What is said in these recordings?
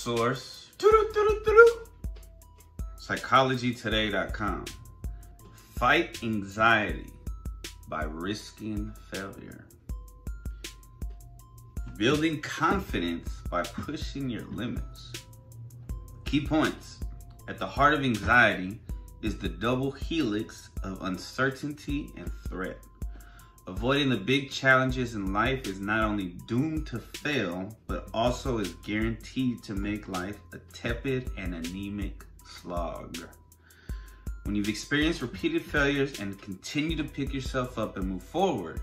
Source, psychologytoday.com. Fight anxiety by risking failure. Building confidence by pushing your limits. Key points. At the heart of anxiety is the double helix of uncertainty and threat. Avoiding the big challenges in life is not only doomed to fail, but also is guaranteed to make life a tepid and anemic slog. When you've experienced repeated failures and continue to pick yourself up and move forward,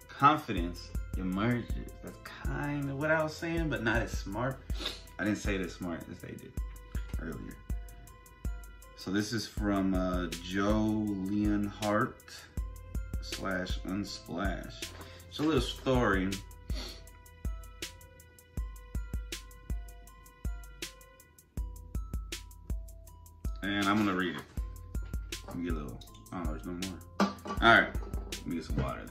confidence emerges. That's kind of what I was saying, but not as smart. I didn't say it as smart as they did earlier. So this is from Joe Leonhardt /Unsplash. It's a little story. And I'm gonna read it. Let me get a little, oh, there's no more. All right, let me get some water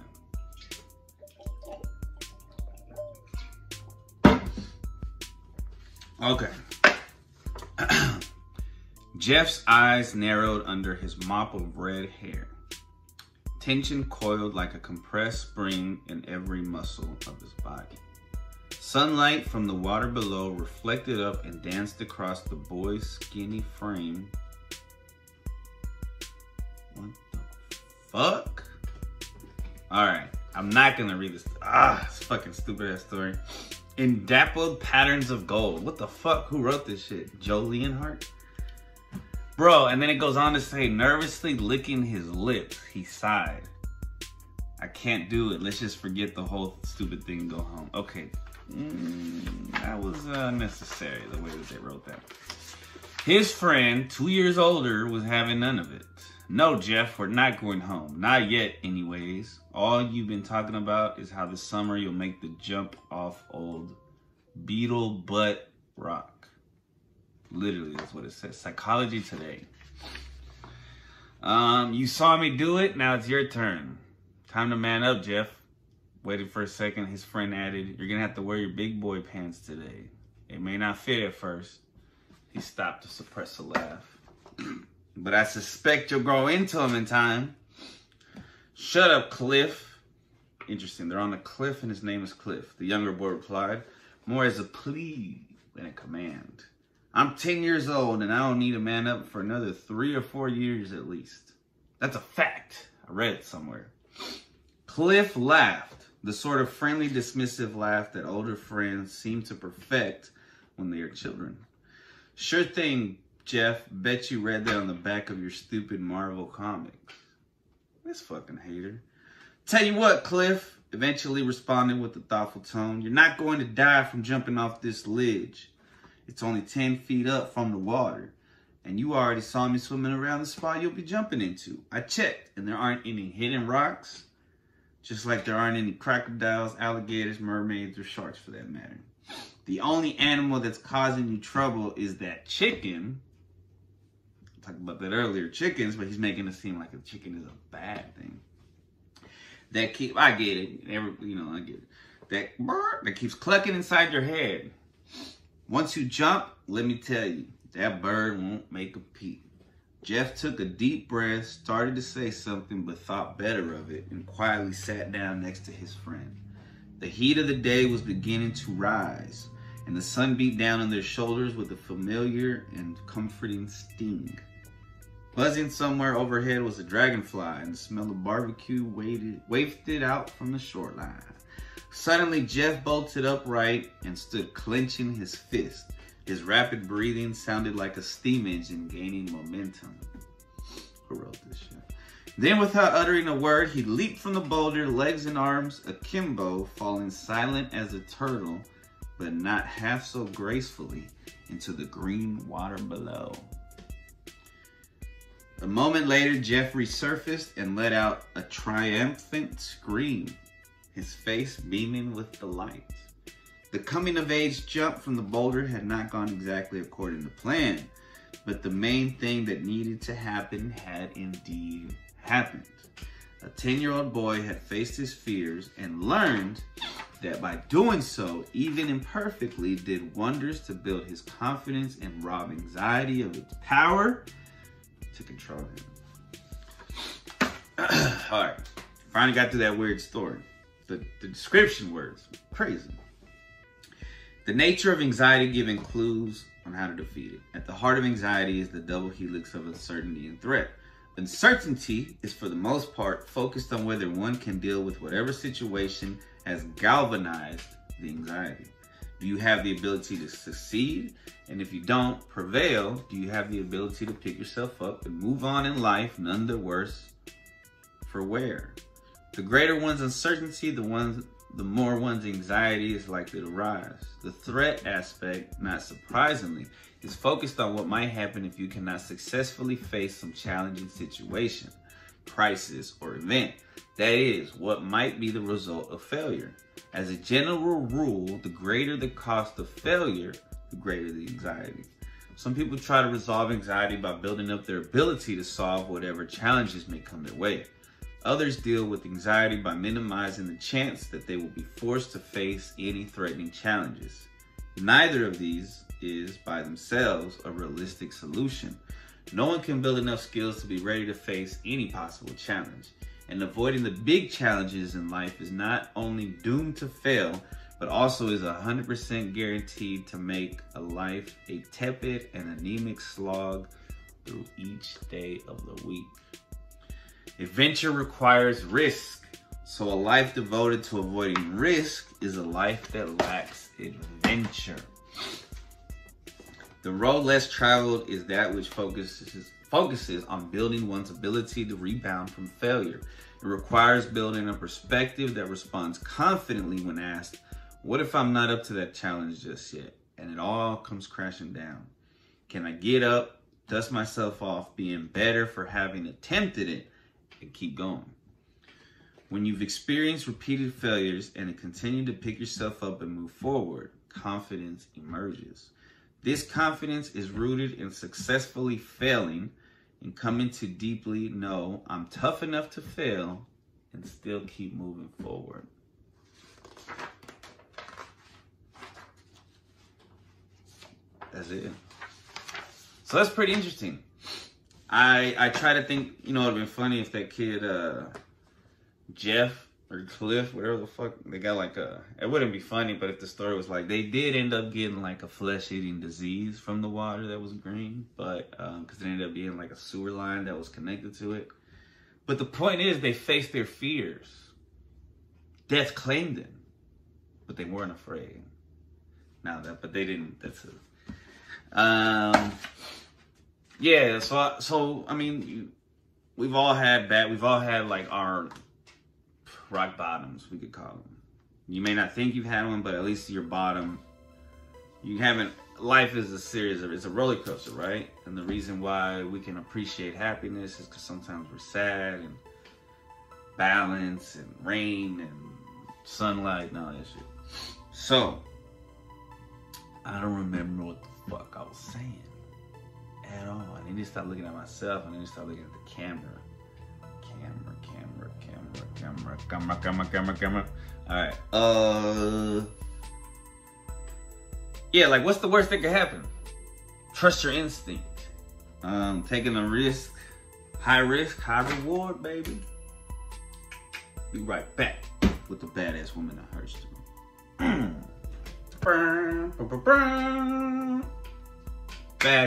then. Okay. Jeff's eyes narrowed under his mop of red hair. Tension coiled like a compressed spring in every muscle of his body. Sunlight from the water below reflected up and danced across the boy's skinny frame. What the fuck? Alright, I'm not gonna read this. It's a fucking stupid ass story. In dappled patterns of gold. What the fuck? Who wrote this shit? Joe Leonhardt? Bro, and then it goes on to say, nervously licking his lips, he sighed. I can't do it. Let's just forget the whole stupid thing and go home. Okay, that was unnecessary, the way that they wrote that. His friend, 2 years older, was having none of it. No, Jeff, we're not going home. Not yet, anyways. All you've been talking about is how this summer you'll make the jump off old Beetle Butt Rock. Literally, that's what it says. Psychology Today. You saw me do it. Now it's your turn. Time to man up, Jeff. Waited for a second. His friend added, you're going to have to wear your big boy pants today. It may not fit at first. He stopped to suppress a laugh. But I suspect you'll grow into them in time. Shut up, Cliff. Interesting. They're on a cliff and his name is Cliff. The younger boy replied, more as a plea than a command. I'm 10 years old and I don't need to man up for another 3 or 4 years at least. That's a fact. I read it somewhere. Cliff laughed, the sort of friendly, dismissive laugh that older friends seem to perfect when they are children. Sure thing, Jeff. Bet you read that on the back of your stupid Marvel comics. This fucking hater. Tell you what, Cliff, eventually responded with a thoughtful tone. You're not going to die from jumping off this ledge. It's only 10 feet up from the water. And you already saw me swimming around the spot you'll be jumping into. I checked, and there aren't any hidden rocks. Just like there aren't any crocodiles, alligators, mermaids, or sharks for that matter. The only animal that's causing you trouble is that chicken. I talked about that earlier, chickens, but he's making it seem like a chicken is a bad thing. I get it. I get it. That keeps clucking inside your head. Once you jump, let me tell you, that bird won't make a peep. Jeff took a deep breath, started to say something, but thought better of it and quietly sat down next to his friend. The heat of the day was beginning to rise, and the sun beat down on their shoulders with a familiar and comforting sting. Buzzing somewhere overhead was a dragonfly, and the smell of barbecue wafted out from the shoreline. Suddenly, Jeff bolted upright and stood clenching his fist. His rapid breathing sounded like a steam engine gaining momentum. Who wrote this shit? Then, without uttering a word, he leaped from the boulder, legs and arms akimbo, falling silent as a turtle, but not half so gracefully, into the green water below. A moment later, Jeff resurfaced and let out a triumphant scream, his face beaming with delight. The coming-of-age jump from the boulder had not gone exactly according to plan, but the main thing that needed to happen had indeed happened. A 10-year-old boy had faced his fears and learned that by doing so, even imperfectly, did wonders to build his confidence and rob anxiety of its power to control him. All right, finally got to that weird story. The description words, crazy. The nature of anxiety giving clues on how to defeat it. At the heart of anxiety is the double helix of uncertainty and threat. Uncertainty is for the most part focused on whether one can deal with whatever situation has galvanized the anxiety. Do you have the ability to succeed? And if you don't prevail, do you have the ability to pick yourself up and move on in life, none the worse for wear? The greater one's uncertainty, the more one's anxiety is likely to rise. The threat aspect, not surprisingly, is focused on what might happen if you cannot successfully face some challenging situation, crisis, or event. That is, what might be the result of failure. As a general rule, the greater the cost of failure, the greater the anxiety. Some people try to resolve anxiety by building up their ability to solve whatever challenges may come their way. Others deal with anxiety by minimizing the chance that they will be forced to face any threatening challenges. Neither of these is, by themselves, a realistic solution. No one can build enough skills to be ready to face any possible challenge. And avoiding the big challenges in life is not only doomed to fail, but also is 100% guaranteed to make a life a tepid and anemic slog through each day of the week. Adventure requires risk, so a life devoted to avoiding risk is a life that lacks adventure. The road less traveled is that which focuses on building one's ability to rebound from failure. It requires building a perspective that responds confidently when asked, what if I'm not up to that challenge just yet? And it all comes crashing down. Can I get up, dust myself off, being better for having attempted it, and keep going? When you've experienced repeated failures and continue to pick yourself up and move forward, confidence emerges. This confidence is rooted in successfully failing and coming to deeply know I'm tough enough to fail and still keep moving forward. That's it. So that's pretty interesting. I try to think, you know, it would have been funny if that kid, Jeff or Cliff, whatever the fuck, they got like it wouldn't be funny, but if the story was like, they did end up getting like a flesh-eating disease from the water that was green, but, because it ended up being like a sewer line that was connected to it. But the point is, they faced their fears. Death claimed them, but they weren't afraid. But they didn't, that's it. Yeah, so I mean, we've all had like our rock bottoms, we could call them. You may not think you've had one, but at least your bottom, you haven't. Life is it's a roller coaster, right? And the reason why we can appreciate happiness is because sometimes we're sad, and balance and rain and sunlight and all that shit. So I don't remember what the fuck I was saying at all. I need to stop looking at myself. I need to start looking at the camera. Camera. All right. Yeah, like what's the worst that could happen? Trust your instinct. Taking a risk, high reward, baby. Be right back with the badass woman that hurts you. Bad.